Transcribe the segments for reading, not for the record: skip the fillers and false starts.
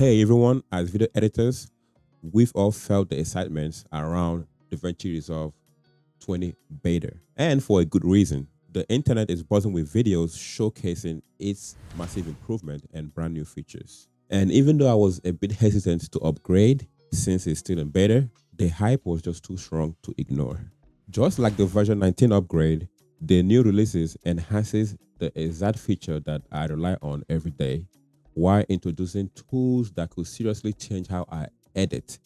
Hey everyone, as video editors, we've all felt the excitement around DaVinci Resolve 20 beta, and for a good reason. The internet is buzzing with videos showcasing its massive improvement and brand new features. And even though I was a bit hesitant to upgrade since it's still in beta, the hype was just too strong to ignore. Just like the version 19 upgrade, the new releases enhances the exact feature that I rely on every day, while introducing tools that could seriously change how I edit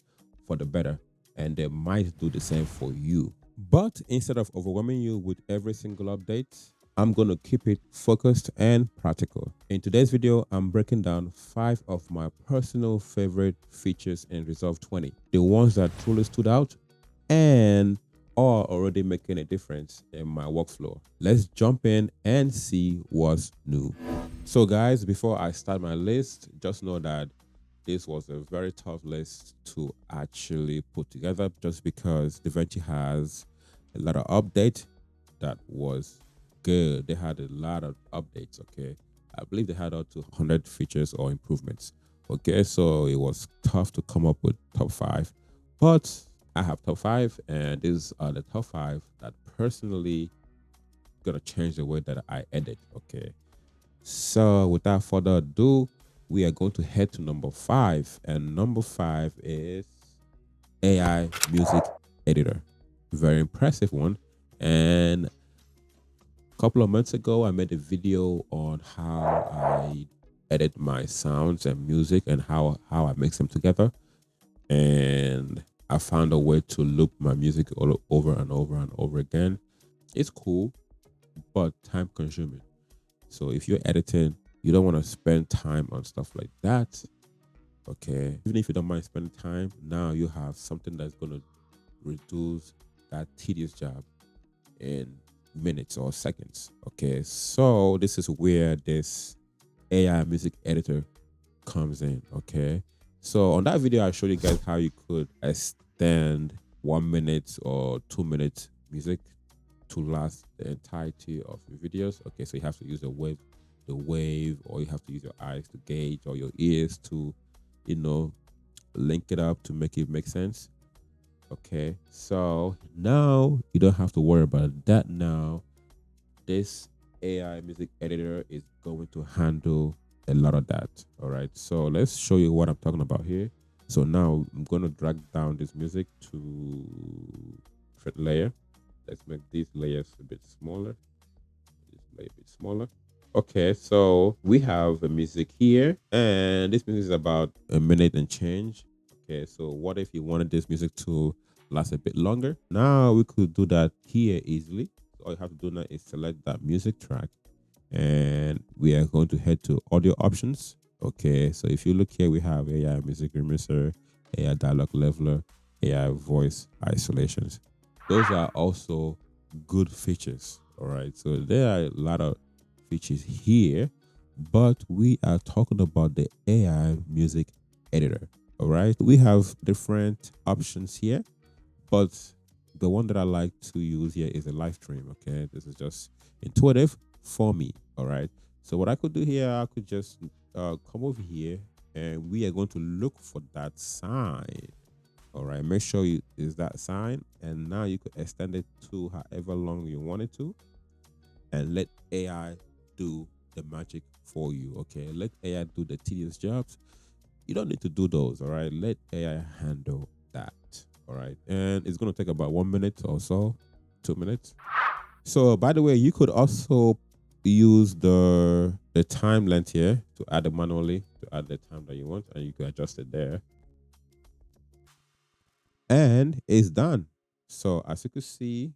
for the better, and they might do the same for you. But instead of overwhelming you with every single update, I'm going to keep it focused and practical. In today's video, I'm breaking down 5 of my personal favorite features in Resolve 20, the ones that truly stood out and are already making a difference in my workflow. Let's jump in and see what's new. So guys, before I start my list, just know that this was a very tough list to actually put together just because DaVinci has a lot of update that was good. They had a lot of updates, okay? I believe they had up to 100 features or improvements, okay? So it was tough to come up with top 5, but I have top 5, and these are the top 5 that personally gonna change the way that I edit, okay? So without further ado, we are going to head to number 5, and number 5 is AI music editor. Very impressive one. And a couple of months ago, I made a video on how I edit my sounds and music and how I mix them together. And I found a way to loop my music all over and over and over again. It's cool, but time consuming. So if you're editing, you don't want to spend time on stuff like that. Okay. Even if you don't mind spending time, now you have something that's going to reduce that tedious job in minutes or seconds. Okay. So this is where this AI music editor comes in. Okay. So on that video, I showed you guys how you could extend 1 minute or 2 minutes music to last the entirety of your videos. Okay, so you have to use the wave, or you have to use your eyes to gauge, or your ears to, link it up to make it make sense. Okay, so now you don't have to worry about that. Now this AI music editor is going to handle a lot of that. All right, so let's show you what I'm talking about here. So now I'm going to drag down this music to different layer. Let's make these layers a bit smaller. This layer a bit smaller. Okay, so we have a music here, and this music is about a minute and change. Okay, so what if you wanted this music to last a bit longer? Now we could do that here easily. All you have to do now is select that music track, and we are going to head to audio options. Okay, so if you look here, we have AI music remixer, AI dialogue leveler, AI voice isolations. Those are also good features. All right, so there are a lot of features here, but we are talking about the AI music editor. All right, we have different options here, but the one that I like to use here is a live stream. Okay, this is just intuitive for me. All right, so what I could do here, I could just come over here, and we are going to look for that sign. All right, make sure is that sign, and now you could extend it to however long you want it to, and let AI do the magic for you. Okay, let AI do the tedious jobs. You don't need to do those. All right, let AI handle that. All right, and it's going to take about 1 minute or so, 2 minutes. So by the way, you could also use the time length here to add it manually, to add the time that you want, and you can adjust it there, and it's done. So as you can see,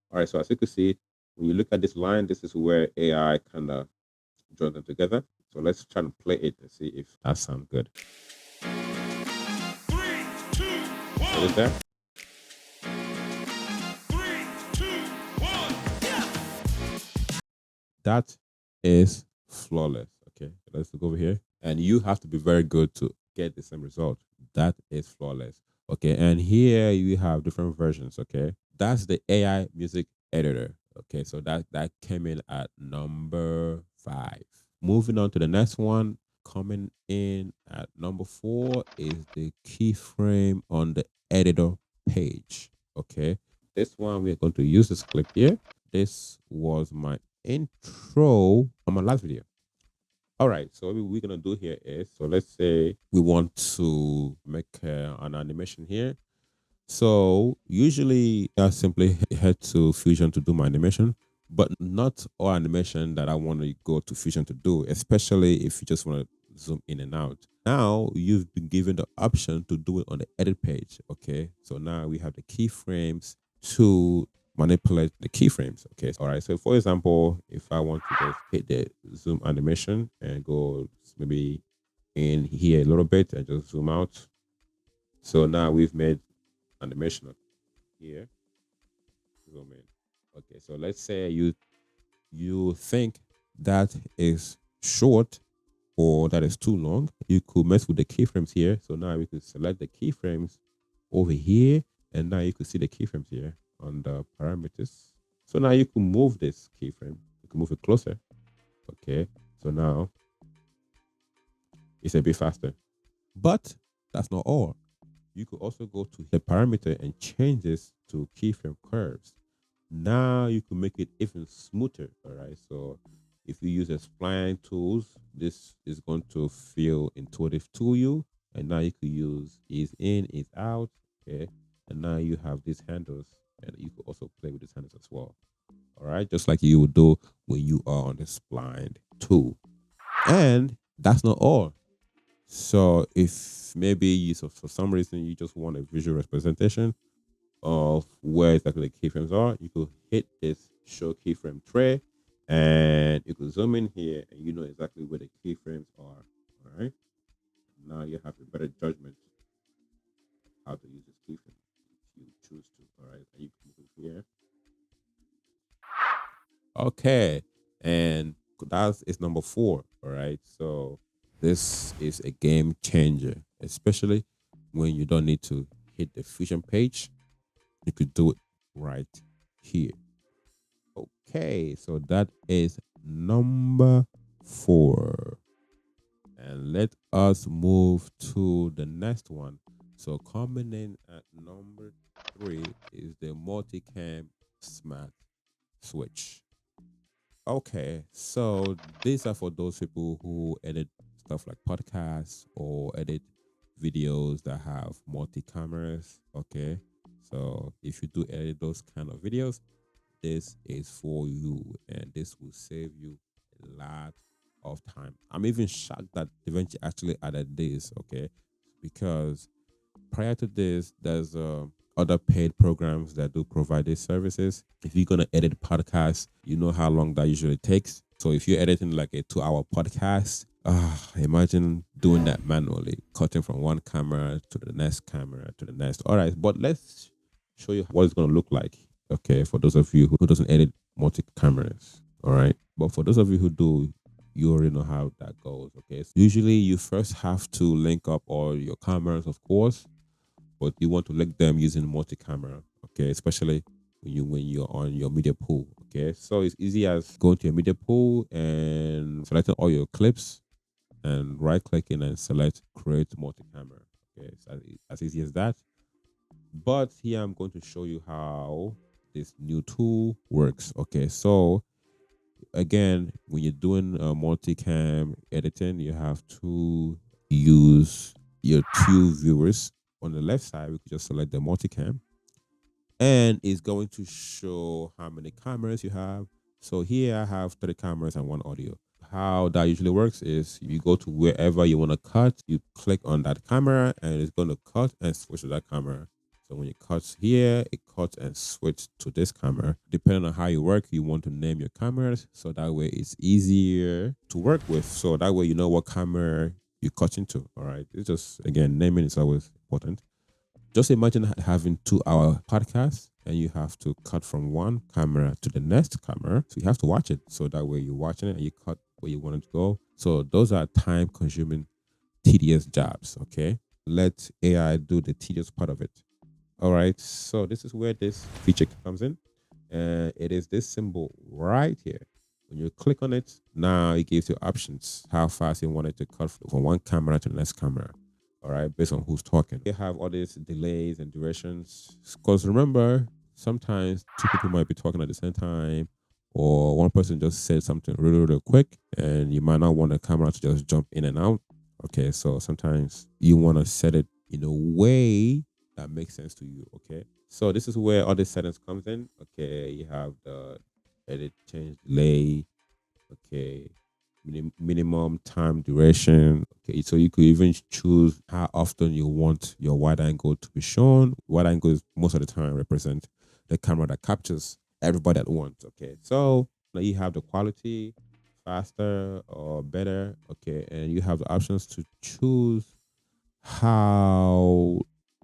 all right, so as you can see, when you look at this line, this is where AI kind of join them together. So let's try to play it and see if that sounds good. 3, 2, 1. Is it there? 3, 2, 1. Yeah. That is flawless. Okay, let's look over here. And you have to be very good to get the same result. That is flawless. Okay, and here you have different versions. Okay, that's the AI music editor. Okay, so that came in at number 5. Moving on to the next one, coming in at number 4 is the keyframe on the editor page. Okay, this one we're going to use this clip here. This was my intro on my last video. All right, so what we're gonna do here is, so let's say we want to make an animation here. So usually I simply head to Fusion to do my animation, but not all animation that I want to go to Fusion to do, especially if you just want to zoom in and out. Now you've been given the option to do it on the edit page. Okay, so now we have the keyframes to manipulate the keyframes. Okay, all right. So for example, if I want to just hit the zoom animation and go maybe in here a little bit and just zoom out. So now we've made animation here. Zoom in. Okay, so let's say you think that is short or that is too long. You could mess with the keyframes here. So now we could select the keyframes over here, and now you could see the keyframes here on the parameters. So now you can move this keyframe. You can move it closer. Okay, so now it's a bit faster. But that's not all. You could also go to the parameter and change this to keyframe curves. Now you can make it even smoother. All right, so if you use a spline tools, this is going to feel intuitive to you. And now you could use ease in, ease out. Okay, and now you have these handles, and you could also play with these handles as well. All right, just like you would do when you are on the spline tool. And that's not all. So if maybe you, so for some reason you just want a visual representation of where exactly the keyframes are, you could hit this show keyframe tray and you could zoom in here and you know exactly where the keyframes are. All right. Now you have a better judgment of how to use this keyframe if you choose to. All right. And you can move it here. Okay. And that is number 4. All right. So this is a game changer, especially when you don't need to hit the Fusion page. You could do it right here. Okay, so that is number 4. And let us move to the next one. So coming in at number 3 is the multicam smart switch. Okay, so these are for those people who edit stuff like podcasts or edit videos that have multi cameras. Okay, so if you do edit those kind of videos, this is for you, and this will save you a lot of time. I'm even shocked that DaVinci actually added this. Okay, because prior to this, there's other paid programs that do provide these services. If you're gonna edit podcasts, you know how long that usually takes. So if you're editing like a 2-hour podcast, imagine doing that manually, cutting from one camera to the next camera to the next. All right, but let's show you what it's gonna look like. Okay, for those of you who doesn't edit multi cameras. All right, but for those of you who do, you already know how that goes. Okay, so usually you first have to link up all your cameras, of course, but you want to link them using multi-camera. Okay, especially when you're on your media pool. Okay, so it's easy as going to your media pool and selecting all your clips and right clicking and select create multi-camera. Okay, it's as easy as that. But here I'm going to show you how this new tool works. Okay, so again, when you're doing multicam editing, you have to use your 2 viewers. On the left side, we could just select the multicam, and it's going to show how many cameras you have. So here I have 3 cameras and 1 audio. How that usually works is you go to wherever you want to cut, you click on that camera, and it's going to cut and switch to that camera. So when it cuts here, it cuts and switch to this camera. Depending on how you work, you want to name your cameras so that way it's easier to work with. So that way you know what camera you cut into. All right. It's just, again, naming is always important. Just imagine having 2-hour podcasts and you have to cut from one camera to the next camera. So you have to watch it. So that way you're watching it and you cut where you want it to go. So those are time consuming, tedious jobs. Okay. Let AI do the tedious part of it. All right, so this is where this feature comes in. And it is this symbol right here. When you click on it, now it gives you options how fast you want it to cut from one camera to the next camera. All right, based on who's talking. You have all these delays and durations. Because remember, sometimes two people might be talking at the same time, or one person just said something really, really quick, and you might not want the camera to just jump in and out. Okay, so sometimes you want to set it in a way that makes sense to you. Okay, so this is where all the settings comes in. Okay, you have the edit, change, delay. Okay, minimum time duration. Okay, so you could even choose how often you want your wide angle to be shown. Wide angle is most of the time represent the camera that captures everybody at once. Okay, so now you have the quality, faster or better. Okay, and you have the options to choose how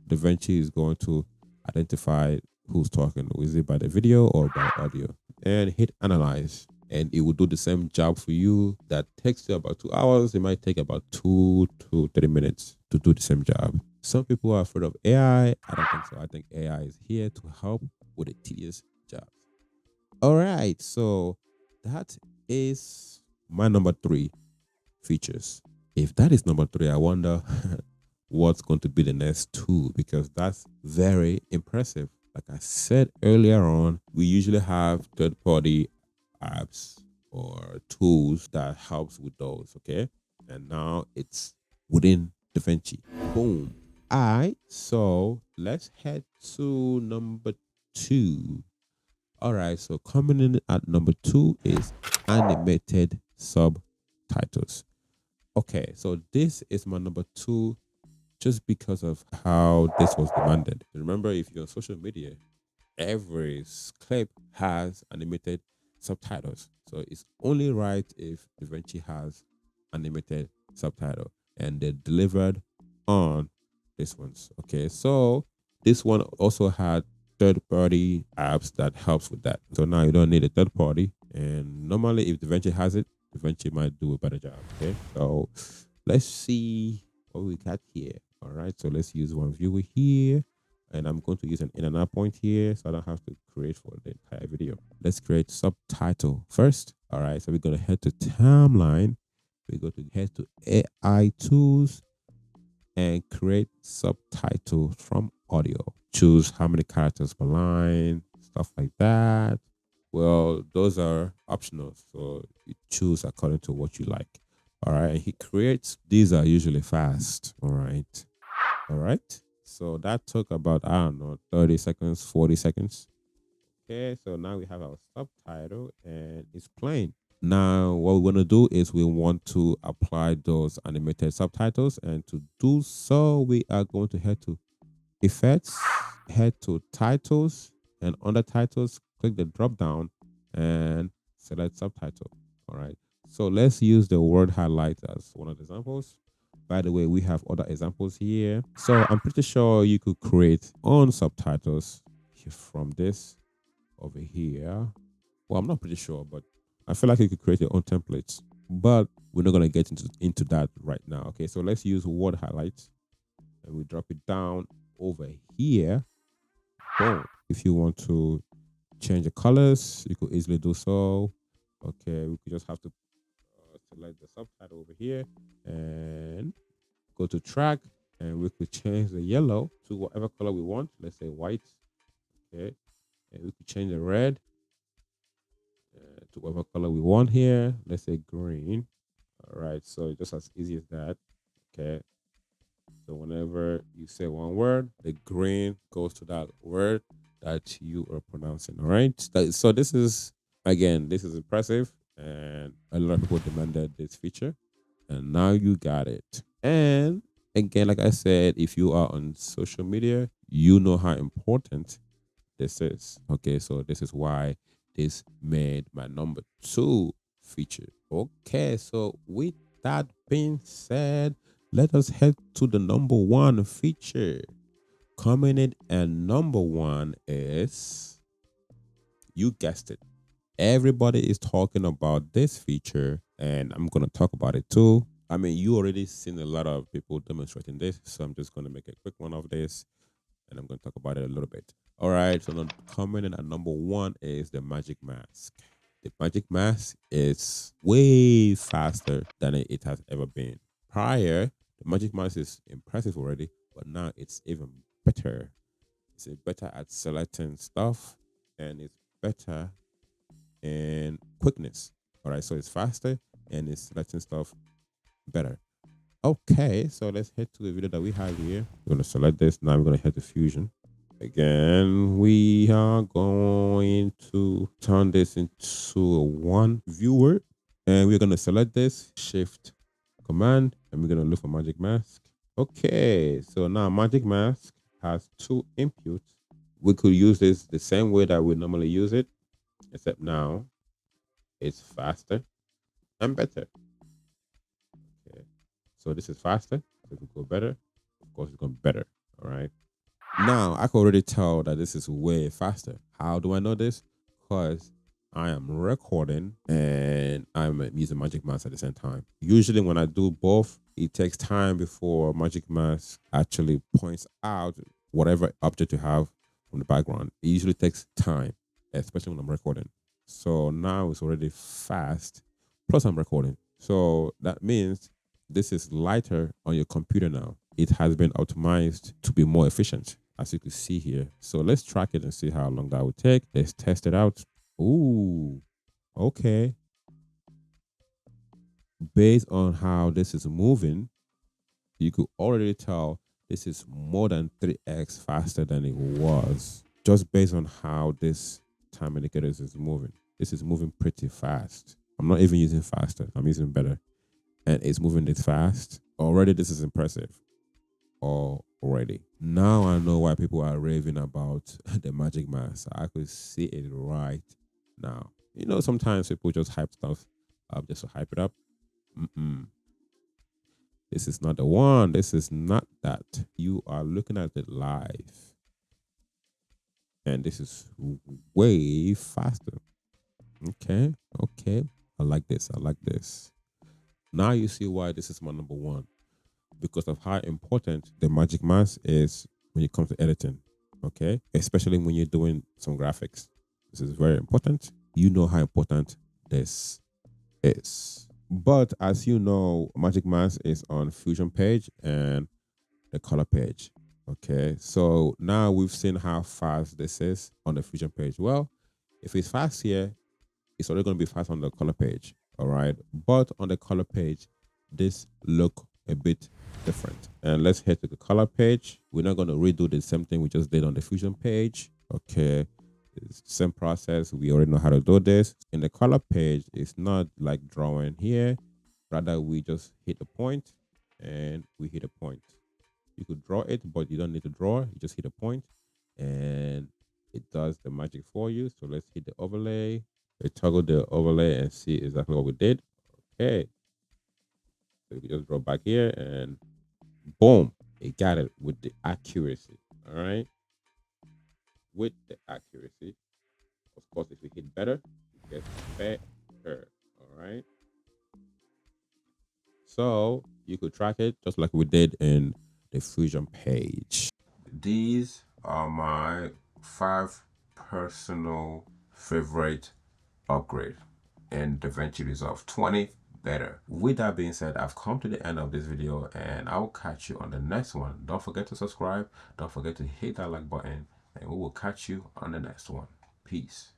DaVinci is going to identify who's talking. Is it by the video or by audio? And hit analyze. And it will do the same job for you. That takes you about 2 hours. It might take about 2 to 3 minutes to do the same job. Some people are afraid of AI. I don't think so. I think AI is here to help with the tedious jobs. All right. So that is my number 3 features. If that is number 3, I wonder what's going to be the next 2, because that's very impressive. Like I said earlier on, we usually have third-party apps or tools that helps with those. Okay, and now it's within DaVinci. Boom. All right, so let's head to number 2. All right, so coming in at number 2 is animated subtitles. Okay, so this is my number 2 just because of how this was demanded. Remember, if you're on social media, every clip has animated subtitles. So it's only right if DaVinci has animated subtitle, and they're delivered on this ones. Okay, so this one also had third-party apps that helps with that. So now you don't need a third party. And normally if DaVinci has it, DaVinci might do a better job. Okay, so let's see what we got here. All right, so let's use one viewer here, and I'm going to use an in and out point here so I don't have to create for the entire video. Let's create subtitle first. All right, so we're going to head to timeline. We're going to head to AI tools and create subtitle from audio. Choose how many characters per line, stuff like that. Well, those are optional, so you choose according to what you like. All right, and he creates, these are usually fast. All right. All right. So that took about, I don't know, 30 seconds, 40 seconds. Okay, so now we have our subtitle and it's playing. Now, what we want to do is we want to apply those animated subtitles. And to do so, we are going to head to effects, head to titles, and under titles, click the drop down and select subtitle. All right. So let's use the word highlight as one of the examples. By the way, we have other examples here. So I'm pretty sure you could create on subtitles from this over here. Well, I'm not pretty sure, but I feel like you could create your own templates. But we're not going to get into that right now. Okay, so let's use word highlights and we drop it down over here. Boom. If you want to change the colors, you could easily do so. Okay, we could just have to select the subtitle over here and go to track, and we could change the yellow to whatever color we want. Let's say white. Okay, and we could change the red to whatever color we want here. Let's say green. All right, so just as easy as that. Okay, so whenever you say one word, the green goes to that word that you are pronouncing. All right, so this is, again, this is impressive, and a lot of people demanded this feature, and now you got it. And again, like I said, if you are on social media, you know how important this is. Okay, so this is why this made my number 2 feature. Okay, so with that being said, let us head to the number 1 feature. Coming in at number 1 is, you guessed it, everybody is talking about this feature, and I'm going to talk about it too. I mean, you already seen a lot of people demonstrating this, so I'm just going to make a quick one of this, and I'm going to talk about it a little bit. All right, so coming in at number 1 is the magic mask. The Magic Mask is way faster than it has ever been. Prior, the Magic Mask is impressive already, but now it's even better. It's better at selecting stuff, and it's better in quickness. All right, so it's faster and it's selecting stuff better. Okay, so let's head to the video that we have here. We're gonna select this. Now we're gonna head to Fusion. Again, we are going to turn this into a one viewer, and we're gonna select this, Shift Command, and we're gonna look for Magic Mask. Okay, so now Magic Mask has two inputs. We could use this the same way that we normally use it, except now it's faster and better. Okay, so this is faster. So it will go better. Of course, it's going better. All right. Now I can already tell that this is way faster. How do I know this? Because I am recording and I'm using Magic Mask at the same time. Usually when I do both, it takes time before Magic Mask actually points out whatever object you have from the background. It usually takes time, especially when I'm recording. So now it's already fast, plus I'm recording. So that means this is lighter on your computer now. It has been optimized to be more efficient, as you can see here. So let's track it and see how long that would take. Let's test it out. Ooh, okay. Based on how this is moving, you could already tell this is more than 3x faster than it was, just based on how this time indicator is moving. This is moving pretty fast. I'm not even using faster, I'm using better. And it's moving this fast. Already, this is impressive. Already. Now I know why people are raving about the Magic Mask. I could see it right now. You know, sometimes people just hype stuff up just to hype it up. This is not the one. This is not that. You are looking at it live. And this is way faster. Okay. Okay. I like this. I like this. Now you see why this is my number one. Because of how important the Magic Mask is when it comes to editing. Okay. Especially when you're doing some graphics. This is very important. You know how important this is. But as you know, Magic Mask is on Fusion page and the color page. Okay, so now we've seen how fast this is on the Fusion page. Well, if it's fast here, it's already going to be fast on the color page. All right, but on the color page, this look a bit different. And let's head to the color page. We're not going to redo the same thing we just did on the Fusion page. Okay, it's the same process. We already know how to do this. In the color page, it's not like drawing here. Rather, we just hit a point and we hit a point. You could draw it, but you don't need to draw. You just hit a point and it does the magic for you. So let's hit the overlay. We toggle the overlay and see exactly what we did. Okay. So we just draw back here and boom, it got it with the accuracy. All right. With the accuracy. Of course, if we hit better, it gets better. All right. So you could track it just like we did in the Fusion page. These are my 5 personal favorite upgrade in DaVinci Resolve 20 better. With that being said, I've come to the end of this video and I will catch you on the next one. Don't forget to subscribe. Don't forget to hit that like button and we will catch you on the next one. Peace.